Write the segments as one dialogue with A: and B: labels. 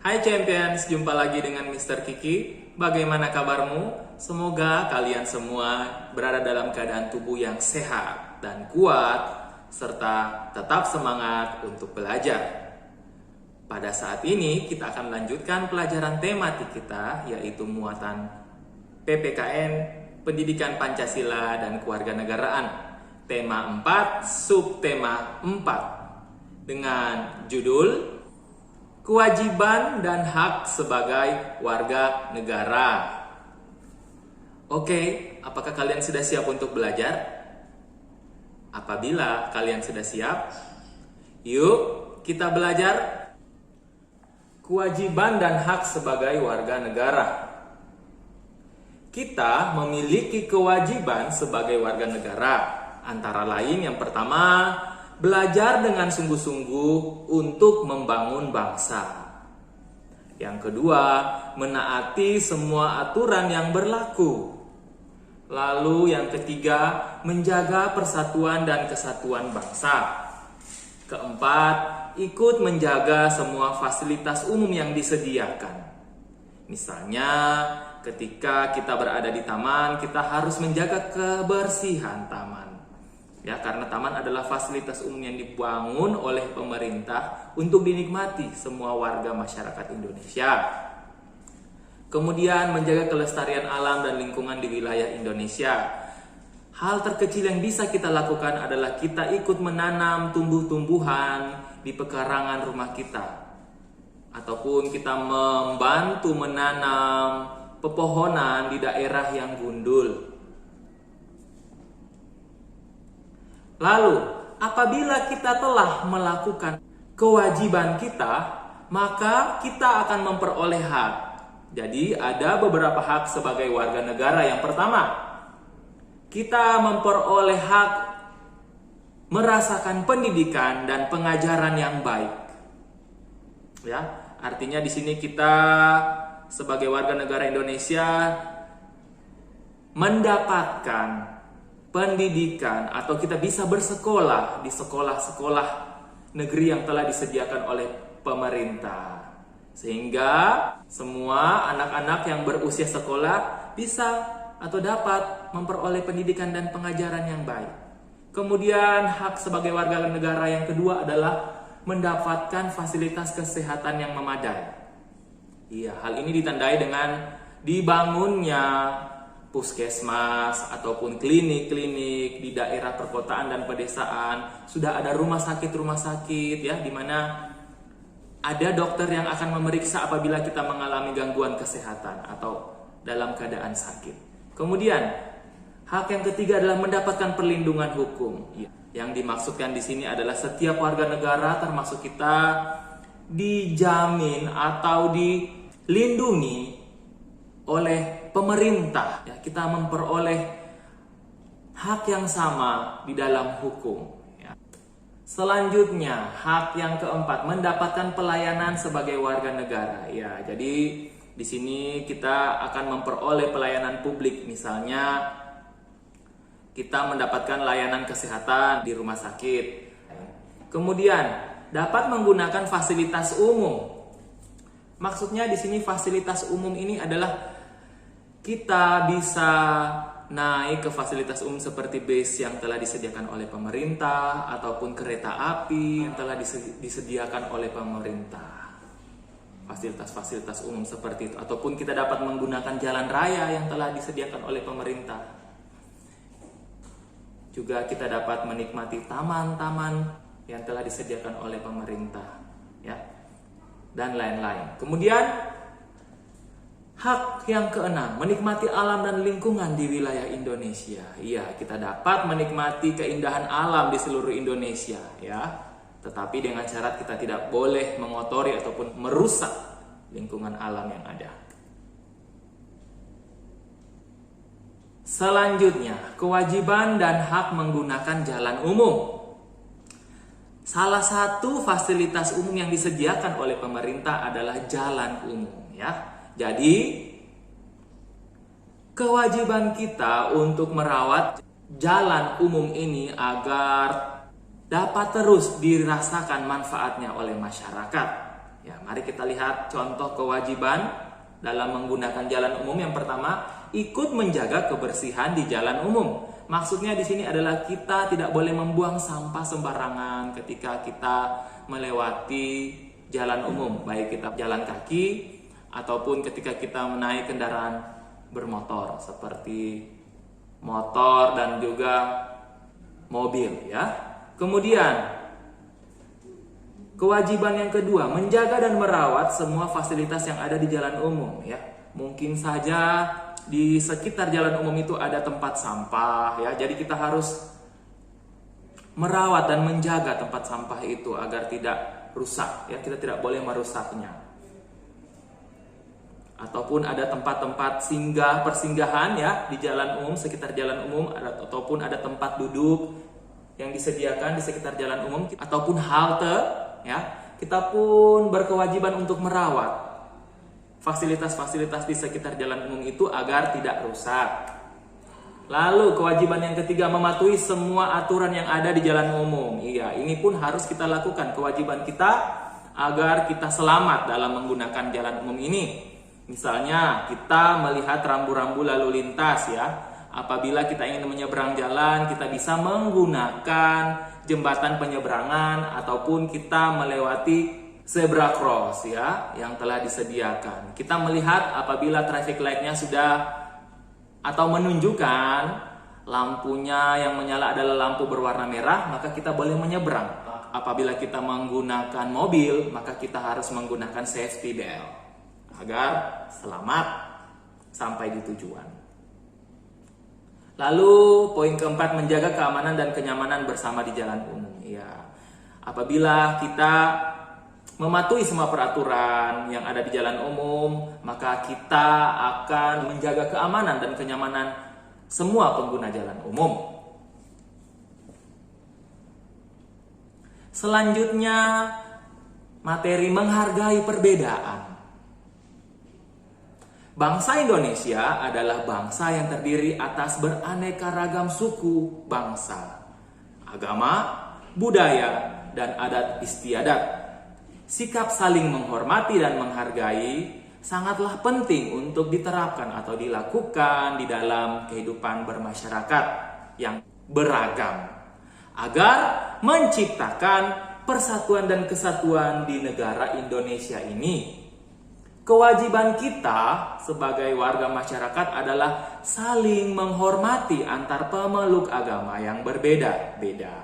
A: Hai Champions, jumpa lagi dengan Mr. Kiki. Bagaimana kabarmu? Semoga kalian semua berada dalam keadaan tubuh yang sehat dan kuat, serta tetap semangat untuk belajar. Pada saat ini kita akan melanjutkan pelajaran tematik kita, yaitu muatan PPKN, Pendidikan Pancasila dan Kewarganegaraan. Tema 4, subtema 4, dengan judul Kewajiban dan hak sebagai warga negara. Oke, apakah kalian sudah siap untuk belajar? Apabila kalian sudah siap, yuk kita belajar kewajiban dan hak sebagai warga negara. Kita memiliki kewajiban sebagai warga negara, antara lain yang pertama, belajar dengan sungguh-sungguh untuk membangun bangsa. Yang kedua, menaati semua aturan yang berlaku. Lalu yang ketiga, menjaga persatuan dan kesatuan bangsa. Keempat, ikut menjaga semua fasilitas umum yang disediakan. Misalnya, ketika kita berada di taman, kita harus menjaga kebersihan taman. Ya, karena taman adalah fasilitas umum yang dibangun oleh pemerintah untuk dinikmati semua warga masyarakat Indonesia. Kemudian menjaga kelestarian alam dan lingkungan di wilayah Indonesia. Hal terkecil yang bisa kita lakukan adalah kita ikut menanam tumbuh-tumbuhan di pekarangan rumah kita. Ataupun kita membantu menanam pepohonan di daerah yang gundul. Lalu, apabila kita telah melakukan kewajiban kita, maka kita akan memperoleh hak. Jadi, ada beberapa hak sebagai warga negara. Yang pertama, kita memperoleh hak merasakan pendidikan dan pengajaran yang baik. Ya, artinya di sini kita sebagai warga negara Indonesia mendapatkan pendidikan atau kita bisa bersekolah di sekolah-sekolah negeri yang telah disediakan oleh pemerintah. Sehingga semua anak-anak yang berusia sekolah bisa atau dapat memperoleh pendidikan dan pengajaran yang baik. Kemudian hak sebagai warga negara yang kedua adalah mendapatkan fasilitas kesehatan yang memadai. Iya, hal ini ditandai dengan dibangunnya puskesmas ataupun klinik-klinik di daerah perkotaan dan pedesaan. Sudah ada rumah sakit ya, di mana ada dokter yang akan memeriksa apabila kita mengalami gangguan kesehatan atau dalam keadaan sakit. Kemudian hak yang ketiga adalah mendapatkan perlindungan hukum. Yang dimaksudkan di sini adalah setiap warga negara termasuk kita dijamin atau dilindungi oleh pemerintah. Ya, kita memperoleh hak yang sama di dalam hukum. Ya. Selanjutnya, hak yang keempat, mendapatkan pelayanan sebagai warga negara. Ya, jadi di sini kita akan memperoleh pelayanan publik, misalnya kita mendapatkan layanan kesehatan di rumah sakit. Kemudian, dapat menggunakan fasilitas umum. Maksudnya di sini fasilitas umum ini adalah kita bisa naik ke fasilitas umum seperti bis yang telah disediakan oleh pemerintah ataupun kereta api yang telah disediakan oleh pemerintah. Fasilitas-fasilitas umum seperti itu, ataupun kita dapat menggunakan jalan raya yang telah disediakan oleh pemerintah. Juga kita dapat menikmati taman-taman yang telah disediakan oleh pemerintah, ya, dan lain-lain. Kemudian hak yang keenam, menikmati alam dan lingkungan di wilayah Indonesia. Iya, kita dapat menikmati keindahan alam di seluruh Indonesia, ya. Tetapi dengan syarat kita tidak boleh mengotori ataupun merusak lingkungan alam yang ada. Selanjutnya, kewajiban dan hak menggunakan jalan umum. Salah satu fasilitas umum yang disediakan oleh pemerintah adalah jalan umum, ya. Jadi, kewajiban kita untuk merawat jalan umum ini agar dapat terus dirasakan manfaatnya oleh masyarakat. Ya, mari kita lihat contoh kewajiban dalam menggunakan jalan umum. Yang pertama, ikut menjaga kebersihan di jalan umum. Maksudnya di sini adalah kita tidak boleh membuang sampah sembarangan ketika kita melewati jalan umum, baik kita jalan kaki ataupun ketika kita menaiki kendaraan bermotor seperti motor dan juga mobil ya. Kemudian kewajiban yang kedua, menjaga dan merawat semua fasilitas yang ada di jalan umum ya. Mungkin saja di sekitar jalan umum itu ada tempat sampah ya. Jadi kita harus merawat dan menjaga tempat sampah itu agar tidak rusak ya. Kita tidak boleh merusaknya. Ataupun ada tempat-tempat persinggahan ya di jalan umum, sekitar jalan umum, ataupun ada tempat duduk yang disediakan di sekitar jalan umum ataupun halte ya. Kita pun berkewajiban untuk merawat fasilitas-fasilitas di sekitar jalan umum itu agar tidak rusak. Lalu kewajiban yang ketiga, mematuhi semua aturan yang ada di jalan umum. Iya, ini pun harus kita lakukan, kewajiban kita agar kita selamat dalam menggunakan jalan umum ini. Misalnya kita melihat rambu-rambu lalu lintas ya. Apabila kita ingin menyeberang jalan, kita bisa menggunakan jembatan penyeberangan ataupun kita melewati zebra cross ya yang telah disediakan. Kita melihat apabila traffic light-nya sudah atau menunjukkan lampunya yang menyala adalah lampu berwarna merah, maka kita boleh menyeberang. Apabila kita menggunakan mobil, maka kita harus menggunakan safety belt agar selamat sampai di tujuan. Lalu poin keempat, menjaga keamanan dan kenyamanan bersama di jalan umum. Ya, apabila kita mematuhi semua peraturan yang ada di jalan umum, maka kita akan menjaga keamanan dan kenyamanan semua pengguna jalan umum. Selanjutnya, materi menghargai perbedaan. Bangsa Indonesia adalah bangsa yang terdiri atas beraneka ragam suku, bangsa, agama, budaya, dan adat istiadat. Sikap saling menghormati dan menghargai sangatlah penting untuk diterapkan atau dilakukan di dalam kehidupan bermasyarakat yang beragam agar menciptakan persatuan dan kesatuan di negara Indonesia ini. Kewajiban kita sebagai warga masyarakat adalah saling menghormati antar pemeluk agama yang berbeda-beda.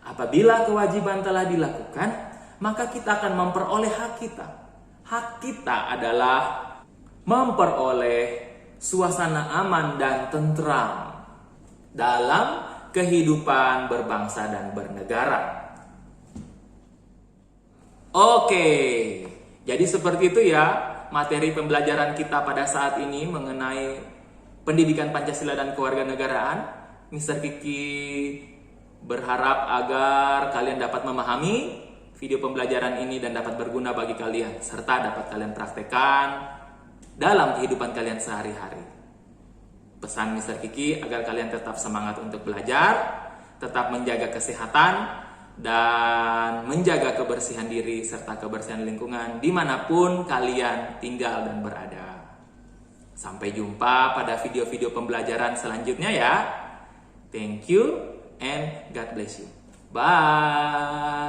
A: Apabila kewajiban telah dilakukan, maka kita akan memperoleh hak kita. Hak kita adalah memperoleh suasana aman dan tentram dalam kehidupan berbangsa dan bernegara. Oke. Jadi seperti itu ya materi pembelajaran kita pada saat ini mengenai pendidikan Pancasila dan kewarganegaraan. Mr. Kiki berharap agar kalian dapat memahami video pembelajaran ini dan dapat berguna bagi kalian serta dapat kalian praktekkan dalam kehidupan kalian sehari-hari. Pesan Mr. Kiki agar kalian tetap semangat untuk belajar, tetap menjaga kesehatan, dan menjaga kebersihan diri serta kebersihan lingkungan dimanapun kalian tinggal dan berada. Sampai jumpa pada video-video pembelajaran selanjutnya ya. Thank you and God bless you. Bye.